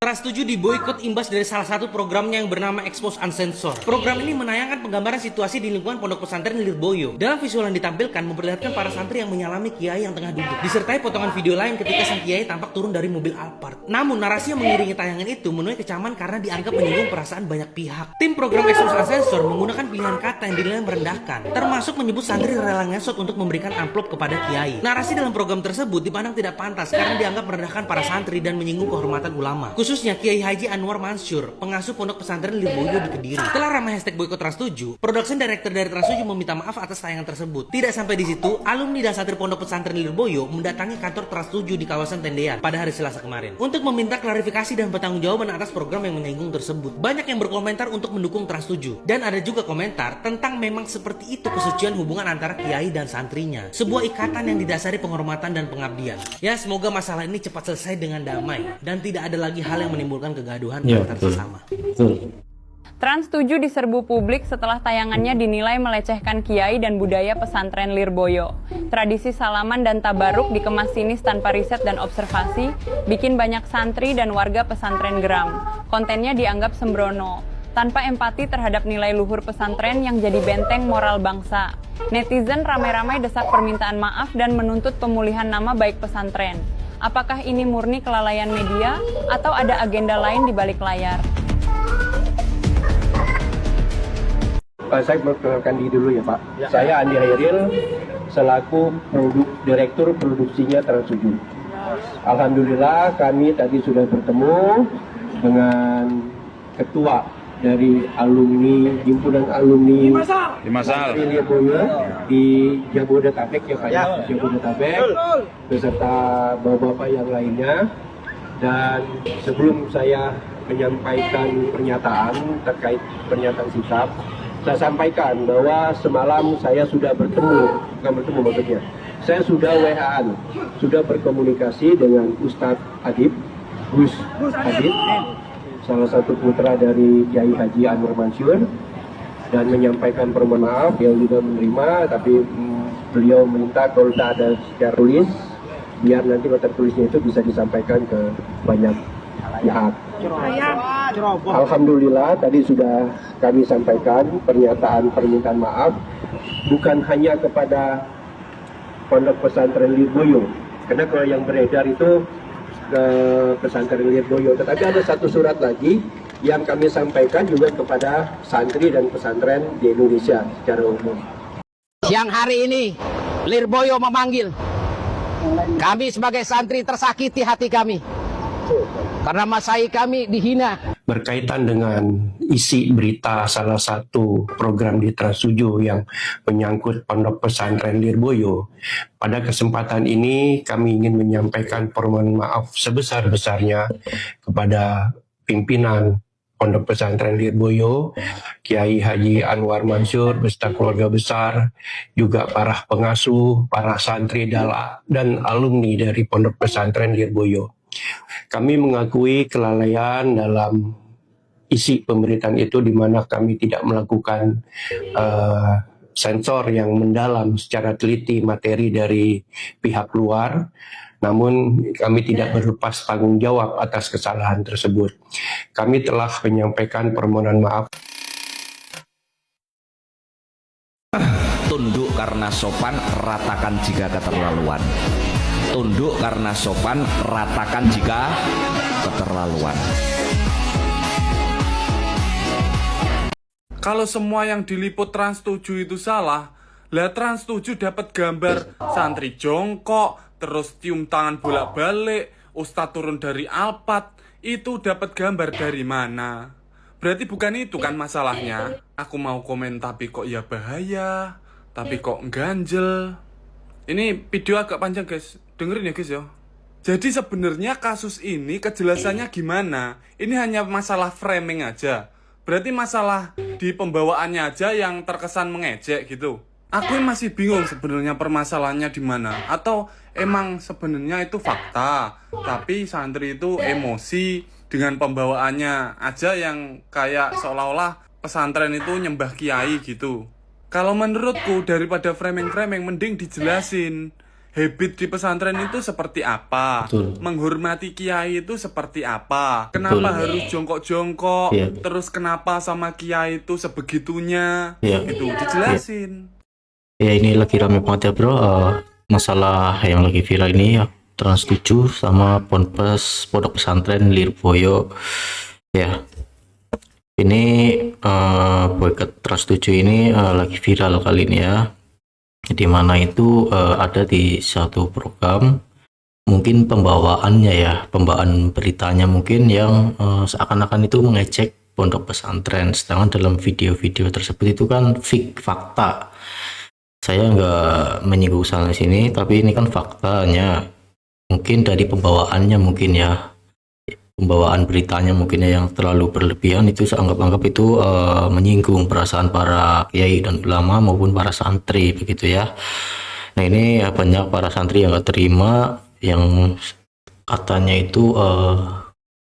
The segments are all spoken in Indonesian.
Trans 7 diboikot imbas dari salah satu programnya yang bernama Expose Uncensored. Program ini menayangkan penggambaran situasi di lingkungan pondok pesantren Lirboyo. Dalam visual yang ditampilkan memperlihatkan para santri yang menyalami kiai yang tengah duduk, disertai potongan video lain ketika sang kiai tampak turun dari mobil Alphard. Namun narasi yang mengiringi tayangan itu menuai kecaman karena dianggap menyinggung perasaan banyak pihak. Tim program Expose Uncensored menggunakan pilihan kata yang dinilai merendahkan, termasuk menyebut santri rela ngesot untuk memberikan amplop kepada kiai. Narasi dalam program tersebut dipandang tidak pantas karena dianggap merendahkan para santri dan menyinggung kehormatan ulama, khususnya Kiai Haji Anwar Mansur, pengasuh pondok pesantren Lirboyo di Kediri. Setelah ramai hashtag boykot Trans 7, production director dari Trans 7 meminta maaf atas tayangan tersebut. Tidak sampai di situ, alumni dan santri pondok pesantren Lirboyo mendatangi kantor Trans 7 di kawasan Tendean pada hari Selasa kemarin untuk meminta klarifikasi dan pertanggungjawaban atas program yang menyinggung tersebut. Banyak yang berkomentar untuk mendukung Trans 7 dan ada juga komentar tentang memang seperti itu kesucian hubungan antara kiai dan santrinya, sebuah ikatan yang didasari penghormatan dan pengabdian. Ya, semoga masalah ini cepat selesai dengan damai dan tidak ada lagi hal yang menimbulkan kegaduhan antar sesama. Trans 7 diserbu publik setelah tayangannya dinilai melecehkan kiai dan budaya pesantren Lirboyo. Tradisi salaman dan tabaruk dikemas sinis tanpa riset dan observasi, bikin banyak santri dan warga pesantren geram. Kontennya dianggap sembrono, tanpa empati terhadap nilai luhur pesantren yang jadi benteng moral bangsa. Netizen ramai-ramai desak permintaan maaf dan menuntut pemulihan nama baik pesantren. Apakah ini murni kelalaian media atau ada agenda lain di balik layar? Saya perkenalkan diri dulu ya Pak. Ya. Saya Andi Hairil selaku direktur produksinya Trans 7. Alhamdulillah kami tadi sudah bertemu dengan ketua dari alumni, himpunan alumni Lirboyo di Jabodetabek ya Pak ya, Jabodetabek beserta bapak-bapak yang lainnya. Dan sebelum saya menyampaikan pernyataan terkait pernyataan sikap, saya sampaikan bahwa semalam saya sudah bukan bertemu maksudnya, saya sudah WA-an, sudah berkomunikasi dengan Ustadz Adib, Gus Adib, salah satu putra dari Kiai Haji Anwar Mansur, dan menyampaikan permohonan maaf. Beliau juga menerima, tapi beliau minta kalau tidak ada secara tulis, biar nanti nota tulisnya itu bisa disampaikan ke banyak pihak. Alhamdulillah tadi sudah kami sampaikan pernyataan permintaan maaf bukan hanya kepada pondok pesantren Lirboyo, karena kalau yang beredar itu ke pesantren Lirboyo, tetapi ada satu surat lagi yang kami sampaikan juga kepada santri dan pesantren di Indonesia secara umum. Siang hari ini Lirboyo memanggil kami sebagai santri, tersakiti hati kami karena masai kami dihina. Berkaitan dengan isi berita salah satu program di Trans 7 yang menyangkut pondok pesantren Lirboyo, pada kesempatan ini kami ingin menyampaikan permohonan maaf sebesar-besarnya kepada pimpinan pondok pesantren Lirboyo, Kiai Haji Anwar Mansur beserta keluarga besar, juga para pengasuh, para santri dan alumni dari pondok pesantren Lirboyo. Kami mengakui kelalaian dalam isi pemberitaan itu, di mana kami tidak melakukan sensor yang mendalam secara teliti materi dari pihak luar. Namun kami tidak berlepas tanggung jawab atas kesalahan tersebut. Kami telah menyampaikan permohonan maaf. Tunduk karena sopan, ratakan jika keterlaluan. Tunduk karena sopan, ratakan jika keterlaluan. Kalau semua yang diliput Trans 7 itu salah, lah Trans 7 dapat gambar santri jongkok, terus cium tangan bolak-balik, ustadz turun dari Alphard, itu dapat gambar dari mana? Berarti bukan itu kan masalahnya. Aku mau komen tapi kok ya bahaya, tapi kok ganjel. Ini video agak panjang guys, dengerin ya guys ya. Jadi sebenarnya kasus ini kejelasannya gimana? Ini hanya masalah framing aja. Berarti masalah di pembawaannya aja yang terkesan mengejek gitu. Aku masih bingung sebenarnya permasalahannya di mana. Atau emang sebenarnya itu fakta, tapi santri itu emosi dengan pembawaannya aja yang kayak seolah-olah pesantren itu nyembah kiai gitu. Kalau menurutku daripada framing-framing mending dijelasin. habit di pesantren itu seperti apa, Betul. menghormati kiai itu seperti apa, kenapa Betul. harus jongkok-jongkok, Iya. terus kenapa sama kiai itu sebegitunya, Iya. gitu dijelasin. Ya ini lagi rame banget ya bro, masalah yang lagi viral ini ya, Trans 7 sama Ponpes Pondok Pesantren Lirboyo ya. Ini boykot Trans 7 ini lagi viral kali ini ya, di mana itu ada di satu program, mungkin pembawaannya ya, pembawaan beritanya mungkin yang seakan-akan itu mengejek pondok pesantren, sedangkan dalam video-video tersebut itu kan fake, fakta. Saya nggak menyinggung sana sini, tapi ini kan faktanya. Mungkin dari pembawaannya mungkin ya, pembawaan beritanya mungkin ya yang terlalu berlebihan, itu saya anggap itu menyinggung perasaan para kiai dan ulama maupun para santri begitu ya. Nah ini banyak para santri yang nggak terima, yang katanya itu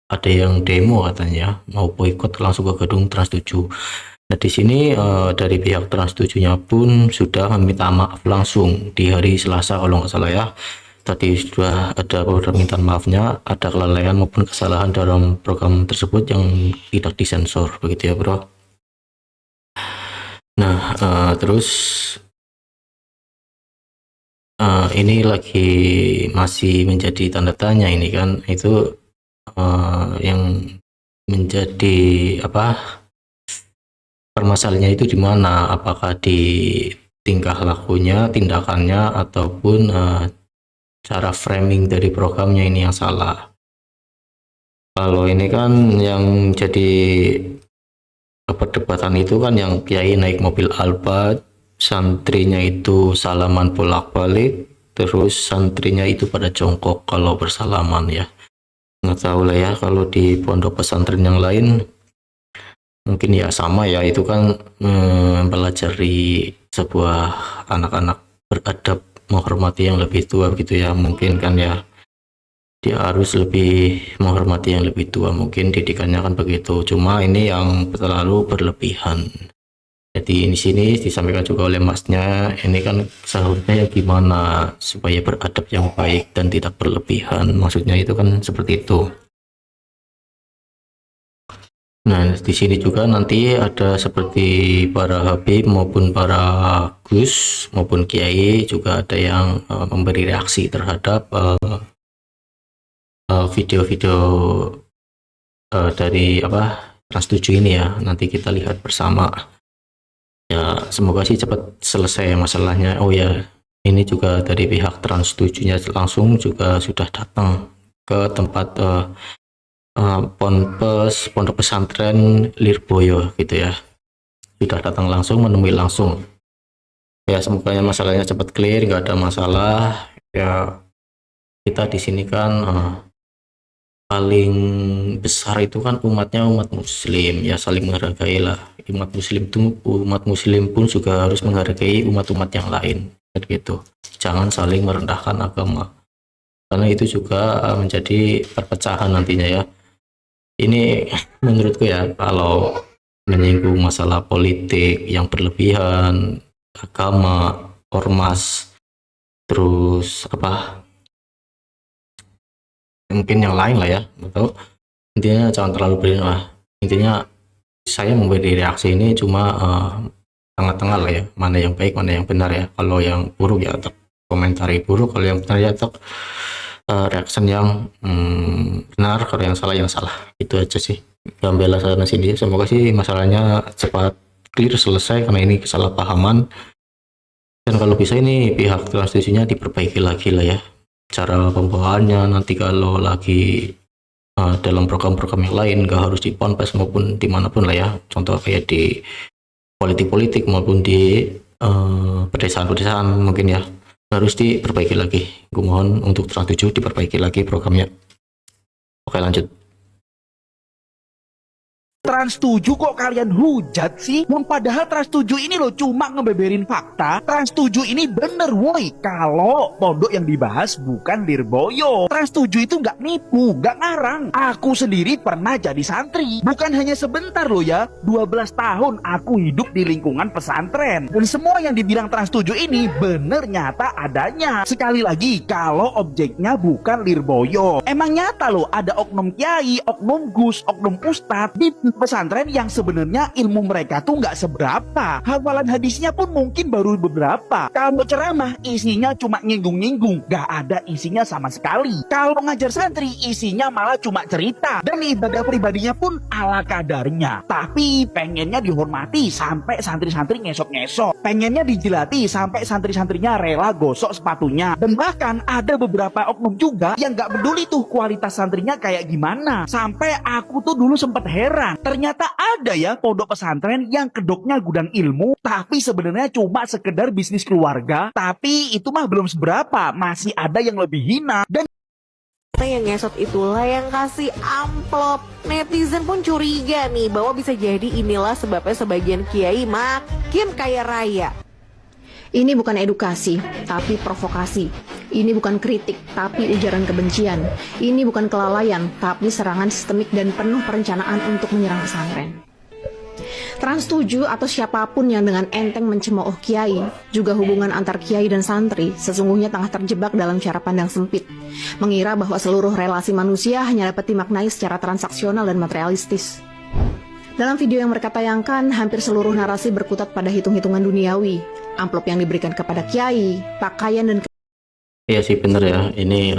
ada yang demo katanya mau boikot langsung ke gedung Trans 7. Nah di sini dari pihak Trans 7-nya pun sudah meminta maaf langsung di hari Selasa kalau nggak salah ya. Tadi sudah ada permintaan maafnya, ada kelalaian maupun kesalahan dalam program tersebut yang tidak disensor begitu ya bro. Nah terus ini lagi masih menjadi tanda tanya ini kan, itu yang menjadi apa, permasalahannya itu di mana, apakah di tingkah lakunya, tindakannya, ataupun cara framing dari programnya ini yang salah. Kalau ini kan yang jadi perdebatan itu kan yang kiai naik mobil Alphard, santrinya itu salaman bolak-balik, terus santrinya itu pada jongkok kalau bersalaman ya. Nggak tahu lah ya kalau di pondok pesantren yang lain mungkin ya sama ya, itu kan mempelajari sebuah anak-anak beradab, menghormati yang lebih tua gitu ya, mungkin kan ya, dia harus lebih menghormati yang lebih tua, mungkin didikannya kan begitu. Cuma ini yang terlalu berlebihan. Jadi di sini disampaikan juga oleh masnya, ini kan seharusnya ya gimana supaya beradab yang baik dan tidak berlebihan, maksudnya itu kan seperti itu. Nah di sini juga nanti ada seperti para habib maupun para gus maupun kiai juga ada yang memberi reaksi terhadap video-video dari apa Trans 7 ini ya. Nanti kita lihat bersama ya, semoga sih cepat selesai masalahnya. Oh ya, ini juga dari pihak Trans 7-nya langsung juga sudah datang ke tempat Ponpes Pondok Pesantren Lirboyo gitu ya, sudah datang langsung, menemui langsung ya. Semoga masalahnya cepat clear, nggak ada masalah ya. Kita di sini kan paling besar itu kan umatnya umat muslim ya, saling menghargai lah. Umat muslim pun juga harus menghargai umat-umat yang lain gitu, jangan saling merendahkan agama, karena itu juga menjadi perpecahan nantinya ya. Ini menurutku ya, kalau menyinggung masalah politik yang berlebihan, agama, ormas, terus apa mungkin yang lain lah ya, atau intinya jangan terlalu berlebihan lah. Intinya saya memberi reaksi ini cuma tengah-tengah lah ya, mana yang baik mana yang benar ya. Kalau yang buruk ya tetap komentari buruk, kalau yang benar ya tetap reaction yang benar, kalau yang salah. Itu aja sih, jangan bela sana sini. Semoga sih masalahnya cepat clear, selesai, karena ini kesalahpahaman. Dan kalau bisa ini pihak transisinya diperbaiki lagi lah ya, cara pembawaannya. Nanti kalau lagi dalam program-program yang lain, gak harus di Ponpes maupun dimanapun lah ya, contoh kayak di politik-politik maupun di pedesaan-pedesaan mungkin ya, harus diperbaiki lagi. Gue mohon untuk Trans 7 diperbaiki lagi programnya. Oke lanjut. Trans 7 kok kalian hujat sih? Padahal Trans 7 ini loh cuma ngebeberin fakta. Trans 7 ini bener woi, kalau pondok yang dibahas bukan Lirboyo. Trans 7 itu nggak nipu, nggak ngarang. Aku sendiri pernah jadi santri. Bukan hanya sebentar loh ya, 12 tahun aku hidup di lingkungan pesantren. Dan semua yang dibilang Trans 7 ini bener nyata adanya. Sekali lagi, kalau objeknya bukan Lirboyo. Emang nyata loh ada oknum kiai, oknum gus, oknum ustadz di pesantren yang sebenarnya ilmu mereka tuh nggak seberapa. Hafalan hadisnya pun mungkin baru beberapa. Kalau ceramah isinya cuma nyinggung-nyinggung, nggak ada isinya sama sekali. Kalau ngajar santri isinya malah cuma cerita, dan ibadah pribadinya pun ala kadarnya. Tapi pengennya dihormati sampai santri-santri ngesok-ngesok, pengennya dijilati sampai santri-santrinya rela gosok sepatunya. Dan bahkan ada beberapa oknum juga yang nggak peduli tuh kualitas santrinya kayak gimana. Sampai aku tuh dulu sempet heran, ternyata ada ya pondok pesantren yang kedoknya gudang ilmu, tapi sebenarnya cuma sekedar bisnis keluarga. Tapi itu mah belum seberapa, masih ada yang lebih hina. Dan yang ngesot itulah yang kasih amplop. Netizen pun curiga nih bahwa bisa jadi inilah sebabnya sebagian kiai makin kaya raya. Ini bukan edukasi, tapi provokasi. Ini bukan kritik, tapi ujaran kebencian. Ini bukan kelalaian, tapi serangan sistemik dan penuh perencanaan untuk menyerang pesantren. Trans 7 atau siapapun yang dengan enteng mencemooh kiai, juga hubungan antar kiai dan santri, sesungguhnya tengah terjebak dalam cara pandang sempit, mengira bahwa seluruh relasi manusia hanya dapat dimaknai secara transaksional dan materialistis. Dalam video yang mereka tayangkan, hampir seluruh narasi berkutat pada hitung-hitungan duniawi, amplop yang diberikan kepada kiai, pakaian dan Iya sih bener ya, ini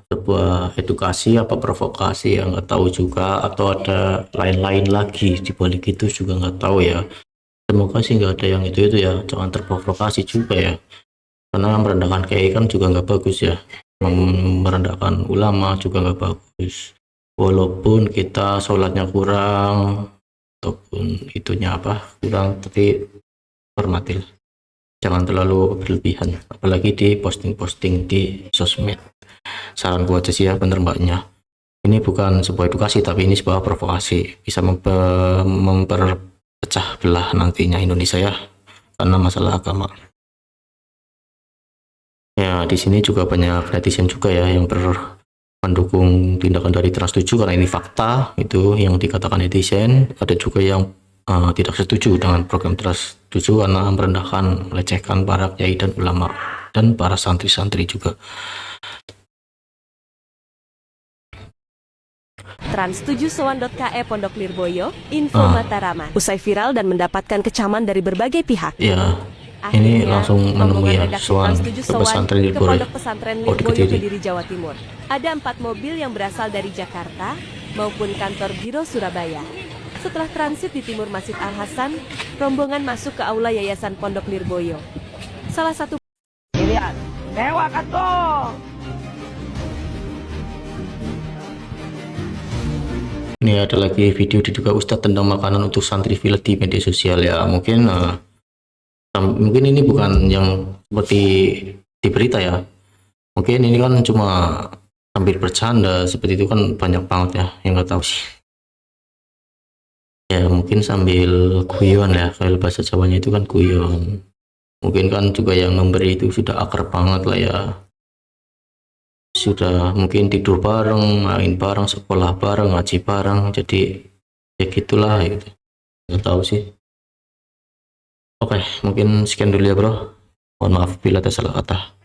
sebuah edukasi apa provokasi yang nggak tahu juga, atau ada lain-lain lagi di balik itu juga nggak tahu ya. Semoga sih nggak ada yang itu ya, jangan terprovokasi juga ya, karena merendahkan kiai kan juga nggak bagus ya, merendahkan ulama juga nggak bagus. Walaupun kita sholatnya kurang ataupun itunya apa kurang, tapi hormatilah. Jangan terlalu berlebihan, apalagi di posting-posting di sosmed. Saran gua aja sih ya, bener mbaknya. Ini bukan sebuah edukasi, tapi ini sebuah provokasi. Bisa memperpecah belah nantinya Indonesia ya, karena masalah agama. Ya, di sini juga banyak netizen juga ya yang mendukung tindakan dari Trans 7 karena ini fakta, itu yang dikatakan netizen. Ada juga yang tidak setuju dengan program Trans 7 karena merendahkan, melecehkan para kiai dan ulama dan para santri-santri juga. Trans7soan.ke Pondok Lirboyo, info Mataraman. Usai viral dan mendapatkan kecaman dari berbagai pihak. Ya, ini langsung menemui ya, Soan ke pesantren Lirboyo. Pondok Pesantren Lirboyo Kediri, Jawa Timur. Ada 4 mobil yang berasal dari Jakarta maupun kantor biro Surabaya. Setelah transit di timur Masjid Al-Hasan, rombongan masuk ke aula Yayasan Pondok Lirboyo. Salah satu Lihat, mewah kan tuh. Ini ada lagi video diduga Ustadz tendang makanan untuk santri villa di media sosial ya. Mungkin ini bukan yang seperti di berita ya. Mungkin ini kan cuma sambil bercanda, seperti itu kan banyak banget ya yang nggak tahu sih. Ya mungkin sambil guyon ya, kalau bahasa Jawanya itu kan guyon. Mungkin kan juga yang memberi itu sudah akrab banget lah ya, sudah mungkin tidur bareng, main bareng, sekolah bareng, ngaji bareng, jadi ya gitulah gitu. Nggak tahu sih. Oke, mungkin sekian dulu ya bro, mohon maaf bila ada salah kata.